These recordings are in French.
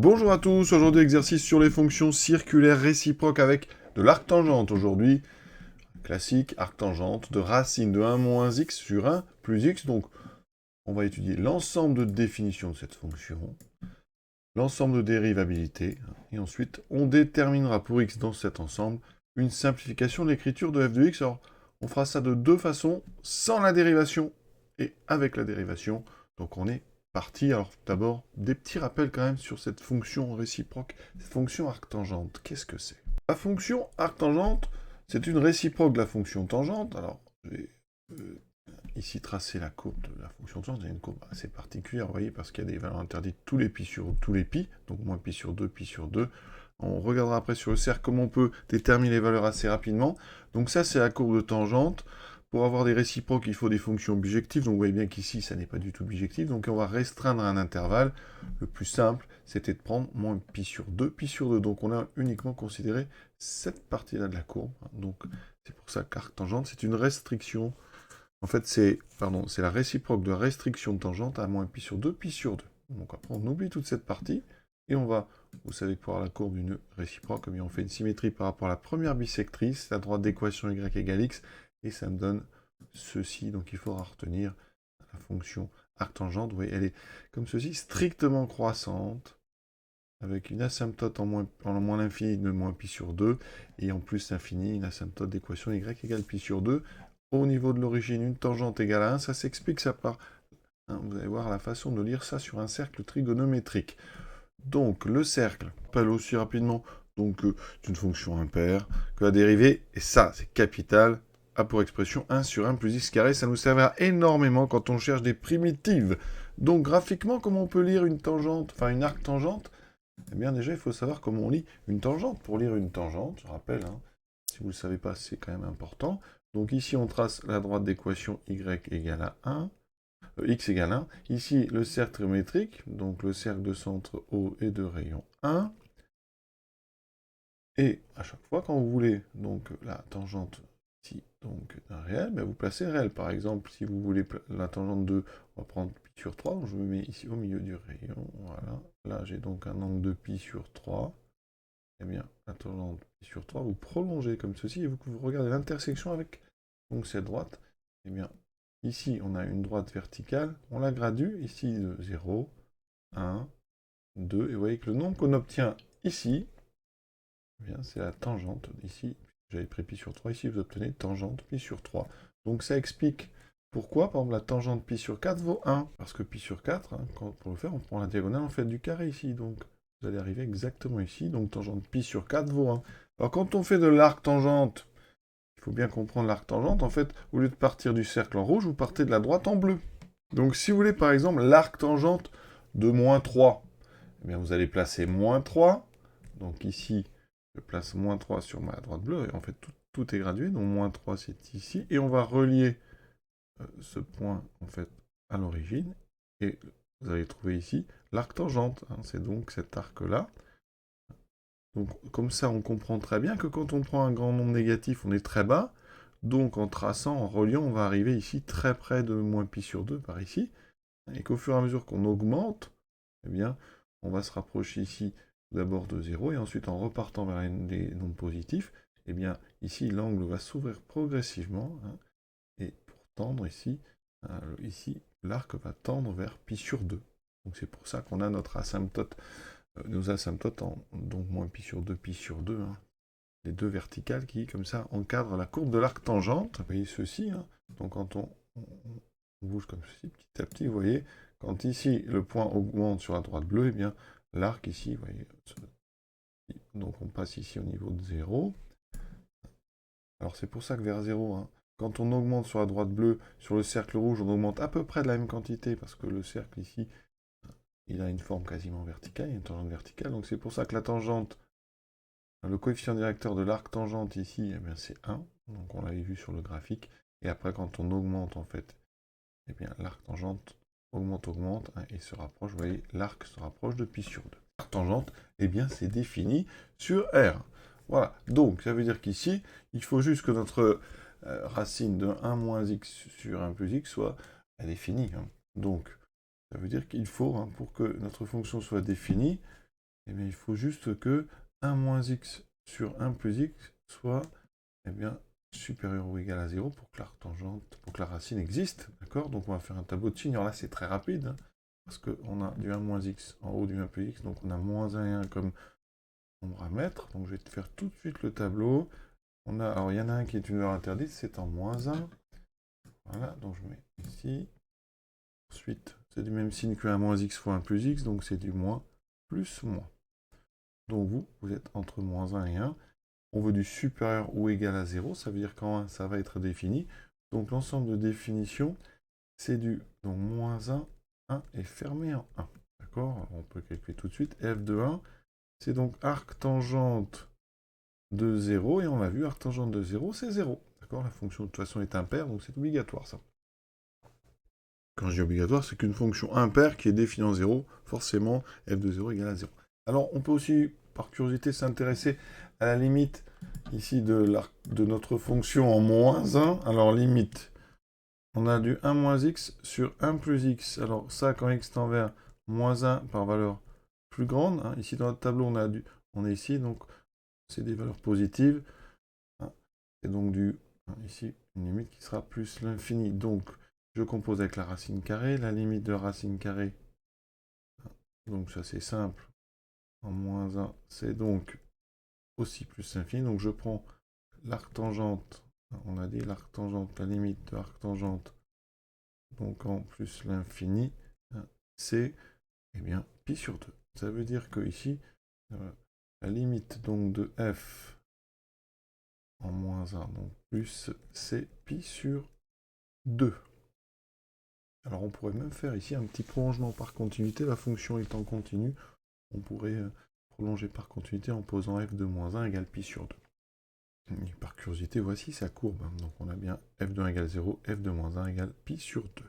Bonjour à tous, aujourd'hui exercice sur les fonctions circulaires réciproques avec de l'arc-tangente. Aujourd'hui, classique, arc-tangente de racine de 1 moins x sur 1 plus x. Donc, on va étudier l'ensemble de définitions de cette fonction, l'ensemble de dérivabilité, et ensuite, on déterminera pour x dans cet ensemble une simplification de l'écriture de f de x. Alors, on fera ça de deux façons, sans la dérivation et avec la dérivation. Donc, on est parti. Alors, d'abord, des petits rappels quand même sur cette fonction réciproque, cette fonction arctangente. Qu'est-ce que c'est? La fonction arctangente, c'est une réciproque de la fonction tangente. Alors, je vais ici tracer la courbe de la fonction tangente. C'est une courbe assez particulière, vous voyez, parce qu'il y a des valeurs interdites tous les pi sur tous les pi, donc moins pi sur 2, pi sur 2. On regardera après sur le cercle comment on peut déterminer les valeurs assez rapidement. Donc ça, c'est la courbe de tangente. Pour avoir des réciproques, il faut des fonctions bijectives. Donc vous voyez bien qu'ici, ça n'est pas du tout bijectif. Donc on va restreindre un intervalle. Le plus simple, c'était de prendre moins pi sur 2, pi sur 2. Donc on a uniquement considéré cette partie-là de la courbe. Donc c'est pour ça qu'arctangente, c'est une restriction. En fait, c'est la réciproque de restriction de tangente à moins pi sur 2, pi sur 2. Donc après, on oublie toute cette partie. Et on va, vous savez que pour avoir la courbe d'une réciproque, eh bien, on fait une symétrie par rapport à la première bisectrice, la droite d'équation y égale x, et ça me donne ceci. Donc il faudra retenir la fonction arctangente. Vous voyez, elle est comme ceci, strictement croissante, avec une asymptote en moins l'infini de moins pi sur 2, et en plus l'infini, une asymptote d'équation y égale pi sur 2. Au niveau de l'origine, une tangente égale à 1, ça s'explique ça par... vous allez voir la façon de lire ça sur un cercle trigonométrique. Donc, le cercle, on appelle aussi rapidement, donc c'est une fonction impaire, que la dérivée, et ça, c'est capital, a pour expression 1 sur 1 plus x carré, ça nous servira énormément quand on cherche des primitives. Donc, graphiquement, comment on peut lire une tangente, enfin une arc-tangente? Eh bien, déjà, il faut savoir comment on lit une tangente. Pour lire une tangente, je rappelle, si vous ne le savez pas, c'est quand même important. Donc ici, on trace la droite d'équation y égale à 1, x égale 1. Ici, le cercle trigonométrique, donc le cercle de centre O et de rayon 1. Et à chaque fois, quand vous voulez donc la tangente ici, donc d'un réel, ben vous placez réel. Par exemple, si vous voulez la tangente de, on va prendre pi sur 3, donc je me mets ici au milieu du rayon, voilà. Là, j'ai donc un angle de pi sur 3. Eh bien, la tangente pi sur 3, vous prolongez comme ceci, et vous regardez l'intersection avec donc cette droite. Eh bien, ici, on a une droite verticale, on la gradue, ici de 0, 1, 2, et vous voyez que le nombre qu'on obtient ici, eh bien, c'est la tangente, ici, j'avais pris pi sur 3, ici vous obtenez tangente pi sur 3. Donc ça explique pourquoi, par exemple, la tangente pi sur 4 vaut 1, parce que pi sur 4, pour le faire, on prend la diagonale, on fait du carré ici, donc vous allez arriver exactement ici, donc tangente pi sur 4 vaut 1. Alors quand on fait de l'arc tangente, il faut bien comprendre l'arc tangente, en fait, au lieu de partir du cercle en rouge, vous partez de la droite en bleu. Donc si vous voulez par exemple l'arc tangente de moins 3, eh bien vous allez placer moins 3, donc ici, je place moins 3 sur ma droite bleue, et en fait tout est gradué, donc moins 3 c'est ici, et on va relier ce point en fait à l'origine, et vous allez trouver ici l'arc tangente, c'est donc cet arc-là. Donc comme ça, on comprend très bien que quand on prend un grand nombre négatif, on est très bas. Donc en traçant, en reliant, on va arriver ici très près de moins pi sur 2 par ici. Et qu'au fur et à mesure qu'on augmente, eh bien, on va se rapprocher ici d'abord de 0, et ensuite en repartant vers les nombres positifs, eh bien, ici, l'angle va s'ouvrir progressivement, et pour tendre ici, ici, l'arc va tendre vers pi sur 2. Donc c'est pour ça qu'on a notre asymptote, nos asymptotes en donc moins pi sur 2, pi sur 2, les deux verticales qui, comme ça, encadrent la courbe de l'arc tangente. Vous voyez ceci, donc quand on bouge comme ceci, petit à petit, vous voyez, quand ici, le point augmente sur la droite bleue, eh bien, l'arc ici, vous voyez, donc on passe ici au niveau de 0. Alors c'est pour ça que vers 0, quand on augmente sur la droite bleue, sur le cercle rouge, on augmente à peu près de la même quantité, parce que le cercle ici, il a une forme quasiment verticale, il y a une tangente verticale, donc c'est pour ça que la tangente, le coefficient directeur de l'arc tangente ici, eh bien c'est 1, donc on l'avait vu sur le graphique, et après quand on augmente en fait, eh bien l'arc tangente augmente, et se rapproche, vous voyez, l'arc se rapproche de pi sur 2. L'arc tangente, eh bien c'est défini sur R. Voilà, donc ça veut dire qu'ici, il faut juste que notre racine de 1 moins x sur 1 plus x soit définie. Donc, ça veut dire qu'il faut, pour que notre fonction soit définie, eh bien, il faut juste que 1 moins x sur 1 plus x soit eh bien, supérieur ou égal à 0 pour que la tangente, pour que la racine existe. D'accord? Donc on va faire un tableau de signes. Alors là, c'est très rapide, hein, parce qu'on a du 1 moins x en haut du 1 plus x, donc on a moins 1 et 1 comme nombre à mettre. Donc je vais te faire tout de suite le tableau. Alors il y en a un qui est une valeur interdite, c'est en moins 1. Voilà, donc je mets ici. Ensuite, c'est du même signe que 1 moins x fois 1 plus x, donc c'est du moins plus moins. Donc vous êtes entre moins 1 et 1. On veut du supérieur ou égal à 0, ça veut dire qu'en 1, ça va être défini. Donc l'ensemble de définitions, c'est du donc moins 1, 1 est fermé en 1. D'accord? On peut calculer tout de suite. F de 1, c'est donc arctangente de 0, et on l'a vu, arctangente de 0, c'est 0. D'accord? La fonction de toute façon est impaire, donc c'est obligatoire ça. Quand je dis obligatoire, c'est qu'une fonction impaire qui est définie en 0, forcément, f de 0 égale à 0. Alors, on peut aussi, par curiosité, s'intéresser à la limite, ici, de notre fonction en moins 1. Alors, limite, on a du 1 moins x sur 1 plus x. Alors, ça, quand x tend vers moins 1 par valeur plus grande, hein. Ici, dans notre tableau, on est ici, donc, c'est des valeurs positives. Hein. Et donc, ici, une limite qui sera plus l'infini. Donc, je compose avec la racine carrée, la limite de la racine carrée, donc ça c'est simple, en moins 1, c'est donc aussi plus l'infini, donc je prends l'arctangente, on a dit l'arctangente, la limite de l'arctangente, donc en plus l'infini, c'est, eh bien, pi sur 2. Ça veut dire que ici, la limite donc de f en moins 1, donc plus, c'est pi sur 2. Alors on pourrait même faire ici un petit prolongement par continuité, la fonction étant continue, on pourrait prolonger par continuité en posant f de moins 1 égale pi sur 2. Et par curiosité, voici sa courbe. Donc on a bien f de 1 égale 0, f de moins 1 égale pi sur 2.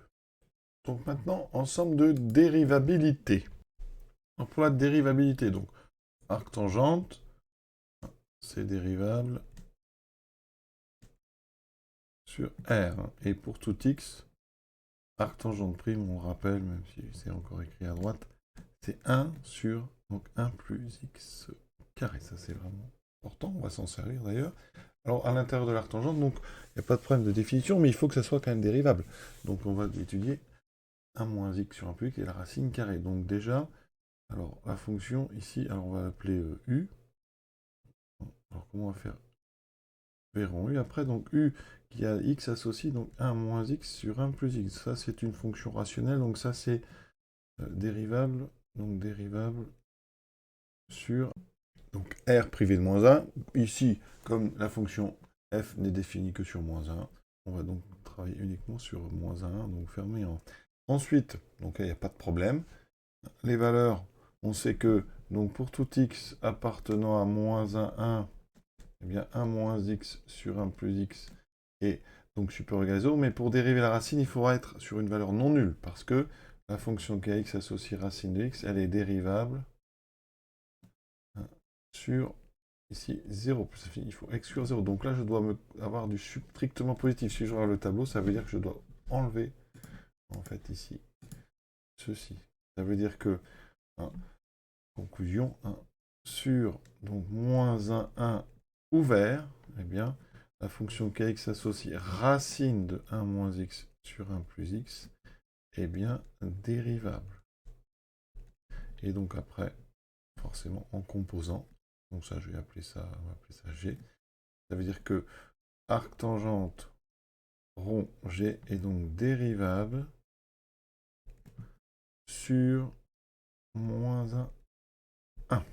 Donc maintenant, ensemble de dérivabilité. Donc pour la dérivabilité, donc arctangente, c'est dérivable sur R. Et pour tout x, arctangente prime, on rappelle, même si c'est encore écrit à droite, c'est 1 sur donc 1 plus x carré. Ça, c'est vraiment important. On va s'en servir d'ailleurs. Alors, à l'intérieur de l'arctangente, donc, il n'y a pas de problème de définition, mais il faut que ça soit quand même dérivable. Donc, on va étudier 1 moins x sur 1 plus x et la racine carrée. Donc, déjà, alors, la fonction ici, alors on va l'appeler u. Alors, comment on va faire? Verrons u. Après, donc, u qui a x associé, donc 1 moins x sur 1 plus x. Ça, c'est une fonction rationnelle, donc ça, c'est dérivable. Donc, dérivable sur donc r privé de moins 1. Ici, comme la fonction f n'est définie que sur moins 1, on va donc travailler uniquement sur moins 1, donc fermé en... Ensuite, donc là, il n'y a pas de problème. Les valeurs, on sait que donc pour tout x appartenant à moins 1, 1, eh bien 1 moins x sur 1 plus x est donc supérieur ou égal à 0, mais pour dériver la racine, il faudra être sur une valeur non nulle, parce que la fonction kx associe racine de x, elle est dérivable sur, ici, 0 plus infini, il faut exclure 0. Donc là, je dois avoir du strictement positif. Si je regarde le tableau, ça veut dire que je dois enlever, en fait, ici, ceci. Ça veut dire que, conclusion, sur, donc, moins 1, 1 ouvert, eh bien, la fonction kx associe racine de 1 moins x sur 1 plus x, eh bien, dérivable. Et donc après, forcément, en composant, donc ça, je vais appeler ça, on va appeler ça G. Ça veut dire que arctangente rond G est donc dérivable sur moins 1, 1.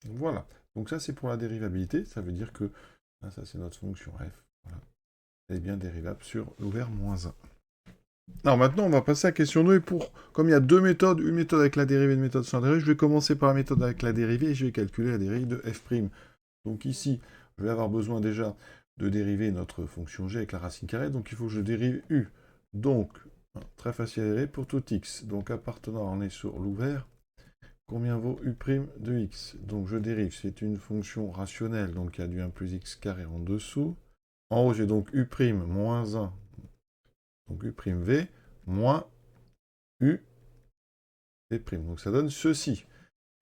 Voilà. Donc ça, c'est pour la dérivabilité. Ça veut dire que, ça c'est notre fonction f, voilà, elle est bien dérivable sur l'ouvert moins 1. Alors maintenant, on va passer à la question 2. Et comme il y a deux méthodes, une méthode avec la dérivée et une méthode sans dérivée, je vais commencer par la méthode avec la dérivée et je vais calculer la dérivée de f'. Donc ici, je vais avoir besoin déjà de dériver notre fonction g avec la racine carrée, donc il faut que je dérive u. Donc, très facile à dériver pour tout x. Donc appartenant, on est sur l'ouvert, combien vaut u' de x? Donc je dérive, c'est une fonction rationnelle, donc il y a du 1 plus x carré en dessous. En haut, j'ai donc u' moins 1, donc u'v, moins u v'. Donc ça donne ceci.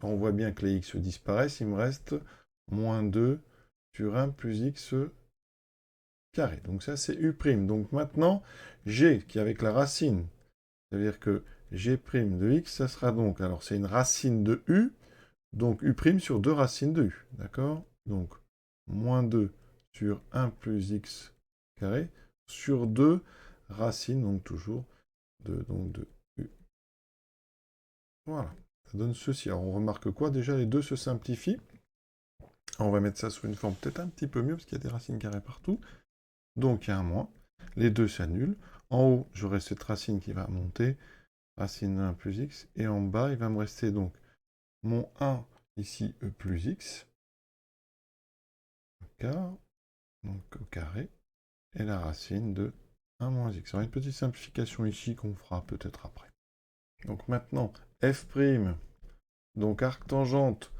On voit bien que les x disparaissent, il me reste moins 2 sur 1 plus x carré. Donc ça, c'est u'. Donc maintenant, g qui est avec la racine, c'est-à-dire que g' de x, ça sera donc, alors c'est une racine de u, donc u' sur 2 racines de u, d'accord? Donc, moins 2 sur 1 plus x carré sur 2 racines, donc toujours de u. Voilà, ça donne ceci. Alors on remarque quoi? Déjà, les deux se simplifient. On va mettre ça sous une forme peut-être un petit peu mieux, parce qu'il y a des racines carrées partout. Donc il y a un moins. Les deux s'annulent. En haut, j'aurai cette racine qui va monter, racine de 1 plus x. Et en bas, il va me rester donc mon 1 ici, e plus x, donc au carré, et la racine de 1 moins x. Alors une petite simplification ici qu'on fera peut-être après. Donc maintenant, f', donc arctangente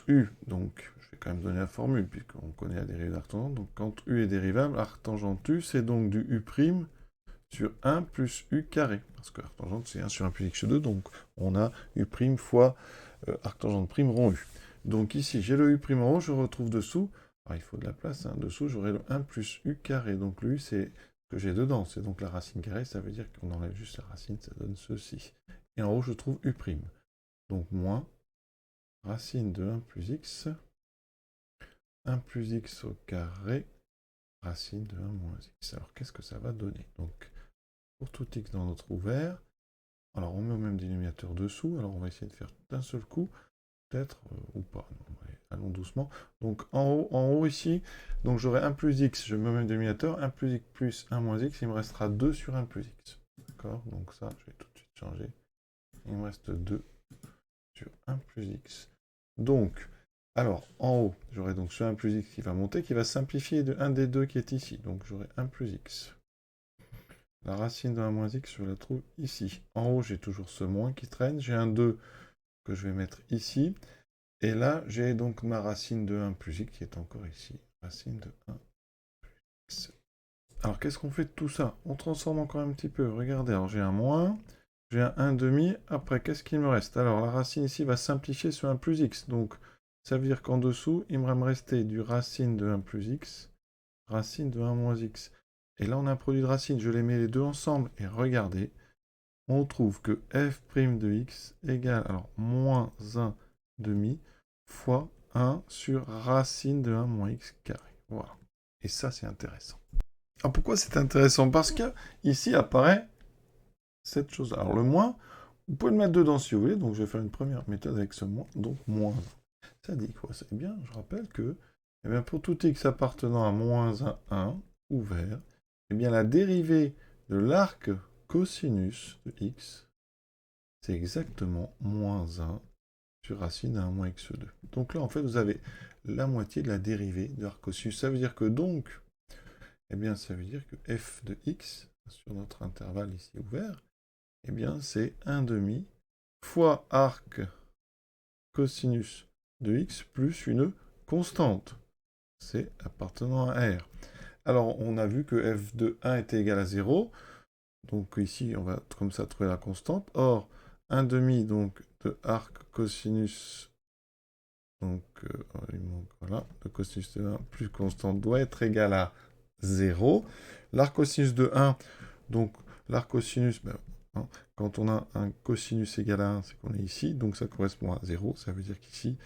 u, donc je vais quand même donner la formule, puisqu'on connaît la dérivée d'arctangente, donc quand u est dérivable, arctangente u, c'est donc du u' sur 1 plus u carré, parce que arctangente c'est 1 sur 1 plus x2, donc on a u' fois arctangente prime rond u. Donc ici, j'ai le u' en haut, je retrouve dessous, alors il faut de la place, hein, dessous j'aurai le 1 plus u carré, donc le u c'est ce que j'ai dedans, c'est donc la racine carrée, ça veut dire qu'on enlève juste la racine, ça donne ceci. Et en haut, je trouve u', donc moins racine de 1 plus x, 1 plus x au carré, racine de 1 moins x. Alors qu'est-ce que ça va donner? Donc pour tout x dans notre ouvert, alors on met au même dénominateur dessous, alors on va essayer de faire d'un seul coup, peut-être, ou pas, non, allons doucement. Donc en haut ici, donc j'aurai 1 plus x, je mets au même dénominateur, 1 plus x plus 1 moins x, il me restera 2 sur 1 plus x. D'accord? Donc ça, je vais tout de suite changer. Il me reste 2 sur 1 plus x. Donc, alors, en haut, j'aurai donc ce 1 plus x qui va monter, qui va simplifier de 1 des deux qui est ici. Donc j'aurai 1 plus x. La racine de 1 moins x, je la trouve ici. En haut, j'ai toujours ce moins qui traîne. J'ai un 2 que je vais mettre ici. Et là, j'ai donc ma racine de 1 plus x qui est encore ici. Racine de 1 plus x. Alors, qu'est-ce qu'on fait de tout ça? On transforme encore un petit peu. Regardez, alors j'ai un moins, j'ai un 1,5. Après, qu'est-ce qu'il me reste? Alors, la racine ici va simplifier sur 1 plus x. Donc, ça veut dire qu'en dessous, il va me rester du racine de 1 plus x, racine de 1 moins x. Et là, on a un produit de racine. Je les mets les deux ensemble. Et regardez, on trouve que f' de x égale, alors, moins 1 demi fois 1 sur racine de 1 moins x carré. Voilà. Et ça, c'est intéressant. Alors, pourquoi c'est intéressant? Parce que ici apparaît cette chose. Alors, le moins, vous pouvez le mettre dedans si vous voulez. Donc, je vais faire une première méthode avec ce moins. Donc, moins 1. Ça dit quoi? C'est bien, je rappelle que eh bien, pour tout x appartenant à moins 1 ouvert, eh bien, la dérivée de l'arc cosinus de x, c'est exactement moins 1 sur racine de 1 moins x2. Donc là, en fait, vous avez la moitié de la dérivée de l'arc cosinus. Ça veut dire que donc, eh bien, ça veut dire que f de x, sur notre intervalle ici ouvert, eh bien, c'est 1,5 fois arc cosinus de x plus une constante. C'est appartenant à R. Alors, on a vu que f de 1 était égal à 0. Donc ici, on va comme ça trouver la constante. Or, 1,5 donc de arc cosinus, donc voilà, le cosinus de 1 plus constante doit être égal à 0. L'arc cosinus de 1, donc l'arc cosinus, ben, hein, quand on a un cosinus égal à 1, c'est qu'on est ici, donc ça correspond à 0. Ça veut dire qu'ici,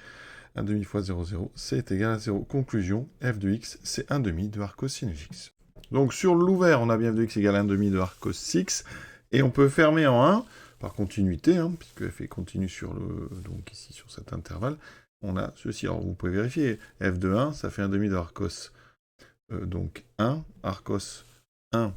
1,5 fois 0, 0, c'est égal à 0. Conclusion, f de x, c'est 1,5 de arc cosinus x. Donc sur l'ouvert, on a bien f de x égale 1,5 de arc cos x, et on peut fermer en 1, par continuité, hein, puisque f est continue sur le, donc ici sur cet intervalle, on a ceci. Alors vous pouvez vérifier, f de 1, ça fait 1,5 de arcos, donc 1, arcos 1,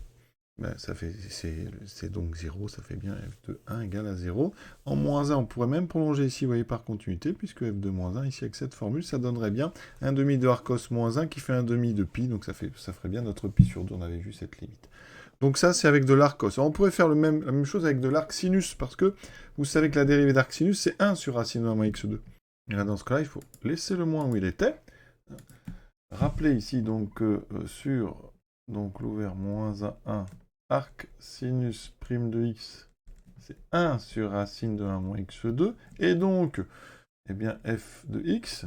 ben, c'est donc 0, ça fait bien f de 1 égale à 0. En moins 1, on pourrait même prolonger ici, vous voyez, par continuité, puisque f de moins 1, ici, avec cette formule, ça donnerait bien 1,5 de arcos moins 1 qui fait 1,5 de pi, donc ça ferait bien notre pi sur 2, on avait vu cette limite. Donc ça, c'est avec de l'arcos. On pourrait faire la même chose avec de l'arc sinus, parce que vous savez que la dérivée d'arc sinus, c'est 1 sur racine de 1 moins x2. Et là, dans ce cas-là, il faut laisser le moins où il était. Rappelez ici, donc, sur l'ouvert moins 1, arc sinus prime de x c'est 1 sur racine de 1 moins x2. Et donc, eh bien, f de x,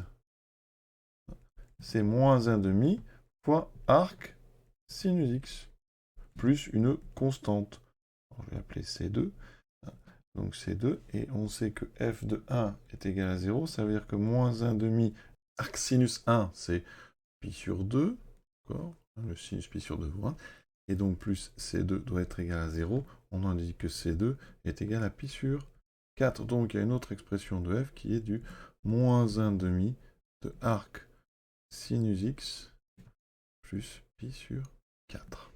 c'est moins 1,5 fois arc sinus x, plus une constante. Alors, je vais l'appeler C2. Donc C2, et on sait que f de 1 est égal à 0, ça veut dire que moins 1,5 arc sinus 1, c'est pi sur 2, d'accord, le sinus pi sur 2 vaut 1, et donc plus C2 doit être égal à 0, on en dit que C2 est égal à pi sur 4, donc il y a une autre expression de f qui est du moins 1,5 de arc sinus x plus pi sur 4.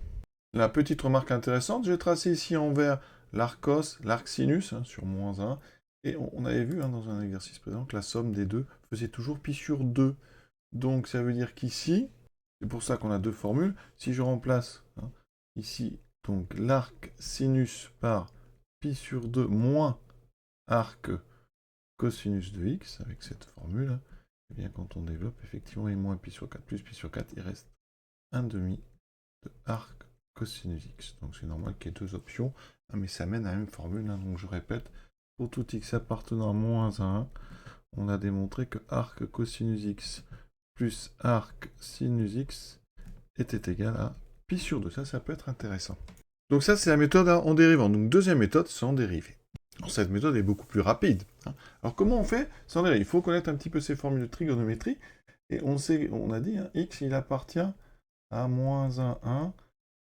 La petite remarque intéressante, j'ai tracé ici en vert l'arc cos, l'arc sinus, sur moins 1, et on avait vu dans un exercice précédent que la somme des deux faisait toujours pi sur 2. Donc ça veut dire qu'ici, c'est pour ça qu'on a deux formules, si je remplace ici donc l'arc sinus par pi sur 2 moins arc cosinus de x, avec cette formule, eh bien quand on développe, effectivement, et moins pi sur 4 plus pi sur 4, il reste 1,5 de arc cosinus x. Donc c'est normal qu'il y ait deux options, mais ça mène à la même formule. Donc je répète, pour tout x appartenant à moins 1, on a démontré que arc cosinus x plus arc sinus x était égal à pi sur 2. Ça peut être intéressant. Donc ça, c'est la méthode en dérivant. Donc deuxième méthode, c'est en dérivée. Alors, cette méthode est beaucoup plus rapide. Alors comment on fait sans dérive? Il faut connaître un petit peu ces formules de trigonométrie. Et on a dit, x, il appartient à moins 1, 1.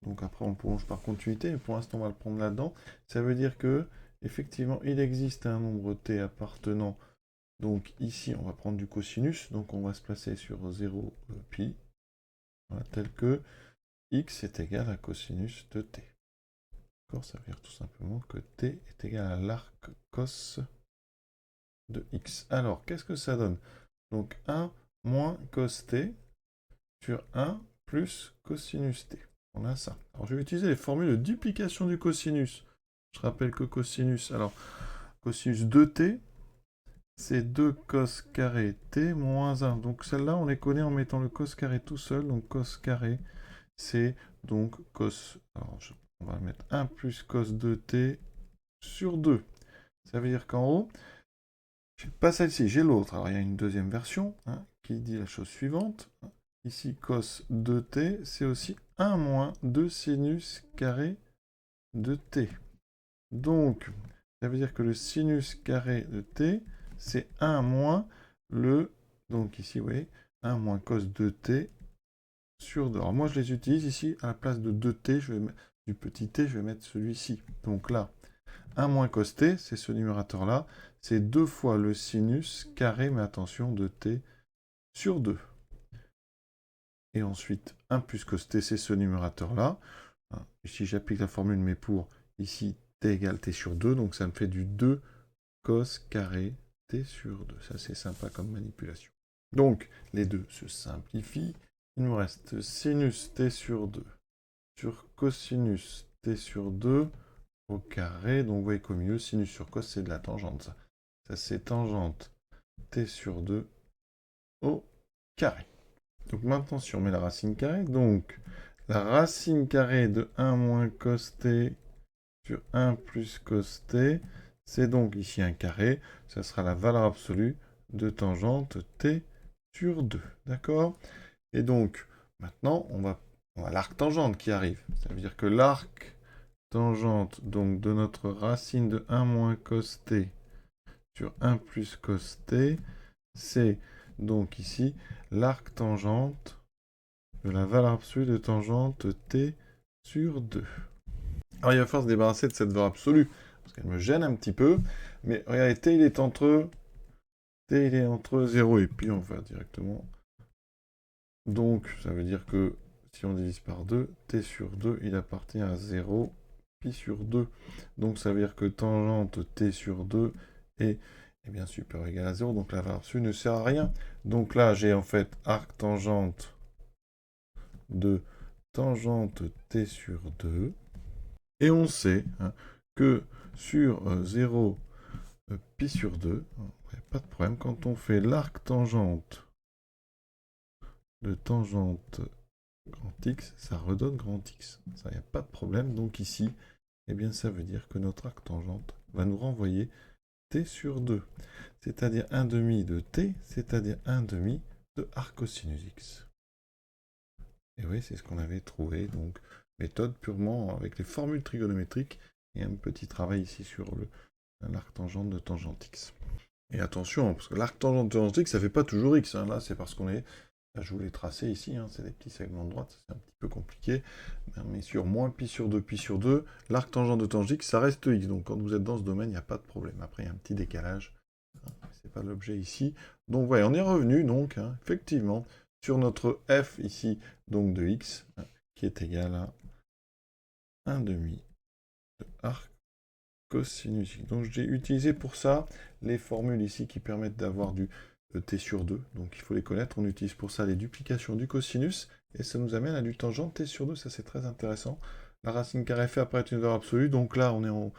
Donc après, on prolonge par continuité, mais pour l'instant, on va le prendre là-dedans. Ça veut dire que, effectivement, il existe un nombre t appartenant. Donc ici, on va prendre du cosinus, donc on va se placer sur 0 pi, voilà, tel que x est égal à cosinus de t. D'accord, ça veut dire tout simplement que t est égal à l'arc cos de x. Alors, qu'est-ce que ça donne? Donc 1 moins cos t sur 1 plus cosinus t. On a ça. Alors je vais utiliser les formules de duplication du cosinus. Je rappelle que cosinus, alors cosinus 2t, c'est 2 cos carré t moins 1. Donc celle-là, on les connaît en mettant le cos carré tout seul. Donc cos carré, c'est donc cos... Alors on va mettre 1 plus cos 2t sur 2. Ça veut dire qu'en haut, pas celle-ci, j'ai l'autre. Alors il y a une deuxième version qui dit la chose suivante. Ici, cos de t, c'est aussi 1 moins 2 sinus carré de t. Donc, ça veut dire que le sinus carré de t, c'est 1 moins le... Donc ici, vous voyez, 1 moins cos de t sur 2. Alors moi, je les utilise ici, à la place de 2t, du petit t, je vais mettre celui-ci. Donc là, 1 moins cos t, c'est ce numérateur-là, c'est 2 fois le sinus carré, mais attention, de t sur 2. Et ensuite, 1 plus cos t, c'est ce numérateur-là. Ici, j'applique la formule, mais pour ici, t égale t sur 2, donc ça me fait du 2 cos carré t sur 2. Ça, c'est sympa comme manipulation. Donc, les deux se simplifient. Il nous reste sinus t sur 2 sur cosinus t sur 2 au carré. Donc, vous voyez qu'au milieu, sinus sur cos, c'est de la tangente, ça. Ça, c'est tangente t sur 2 au carré. Donc maintenant, si on met la racine carrée, donc la racine carrée de 1 moins cos t sur 1 plus cos t, c'est donc ici un carré, ça sera la valeur absolue de tangente t sur 2, d'accord? Et donc, maintenant, on a l'arc tangente qui arrive. Ça veut dire que l'arc tangente donc, de notre racine de 1 moins cos t sur 1 plus cos t, c'est donc ici l'arc tangente de la valeur absolue de tangente t sur 2. Alors il va falloir se débarrasser de cette valeur absolue, parce qu'elle me gêne un petit peu, mais regardez, t il est entre 0 et pi, on va directement. Donc ça veut dire que si on divise par 2, t sur 2, il appartient à 0, pi sur 2. Donc ça veut dire que tangente t sur 2 est bien supérieur ou égal à 0, donc la valeur absolue ne sert à rien. Donc là, j'ai en fait arc tangente de tangente t sur 2. Et on sait que sur 0 pi sur 2, pas de problème, quand on fait l'arc tangente de tangente grand X, ça redonne grand X. Ça, il n'y a pas de problème. Donc ici, eh bien, ça veut dire que notre arc tangente va nous renvoyer t sur 2, c'est-à-dire 1 demi de t, c'est-à-dire 1 demi de arc cosinus x. Et oui, c'est ce qu'on avait trouvé, donc méthode purement avec les formules trigonométriques et un petit travail ici sur l'arc tangente de tangente x. Et attention, parce que l'arc tangente de tangente x, ça ne fait pas toujours x, hein. Là c'est parce qu'on est... Là, je vous l'ai tracé ici, hein, c'est des petits segments de droite, c'est un petit peu compliqué. Mais sur moins pi sur 2, l'arc tangent de tangente x, ça reste x. Donc quand vous êtes dans ce domaine, il n'y a pas de problème. Après, il y a un petit décalage. C'est pas l'objet ici. Donc voilà, on est revenu, donc, hein, effectivement, sur notre f ici, donc de x, hein, qui est égal à 1 demi de arc cosinus x. Donc j'ai utilisé pour ça les formules ici qui permettent d'avoir du t sur 2. Donc il faut les connaître. On utilise pour ça les duplications du cosinus. Et ça nous amène à du tangente t sur 2. Ça c'est très intéressant. La racine carrée fait apparaître une valeur absolue. Donc là on est en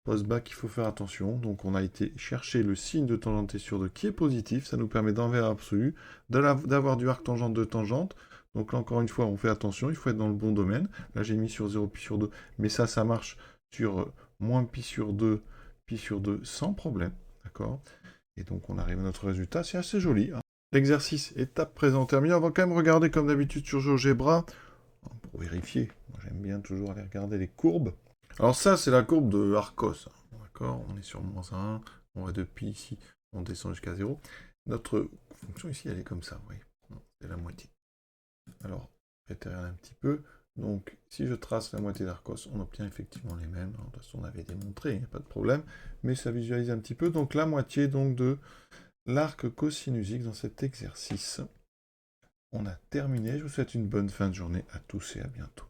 post-bac, il faut faire attention. Donc on a été chercher le signe de tangente t sur 2 qui est positif. Ça nous permet d'en valeur absolue, d'avoir du arc tangente de tangente. Donc là encore une fois on fait attention. Il faut être dans le bon domaine. Là j'ai mis sur 0 pi sur 2. Mais ça marche sur moins pi sur 2 sans problème. D'accord? Et donc on arrive à notre résultat, c'est assez joli. Hein. L'exercice étape présent terminé. On va quand même regarder comme d'habitude sur GeoGebra, pour vérifier. Moi j'aime bien toujours aller regarder les courbes. Alors ça c'est la courbe de Arcos. D'accord? On est sur moins 1, on va de pi ici, on descend jusqu'à 0. Notre fonction ici elle est comme ça, vous voyez. C'est la moitié. Alors, réitérer un petit peu. Donc, si je trace la moitié d'Arcos, on obtient effectivement les mêmes. Alors, de toute façon, on avait démontré, il n'y a pas de problème. Mais ça visualise un petit peu. Donc, la moitié donc, de l'arc cosinus x dans cet exercice. On a terminé. Je vous souhaite une bonne fin de journée à tous et à bientôt.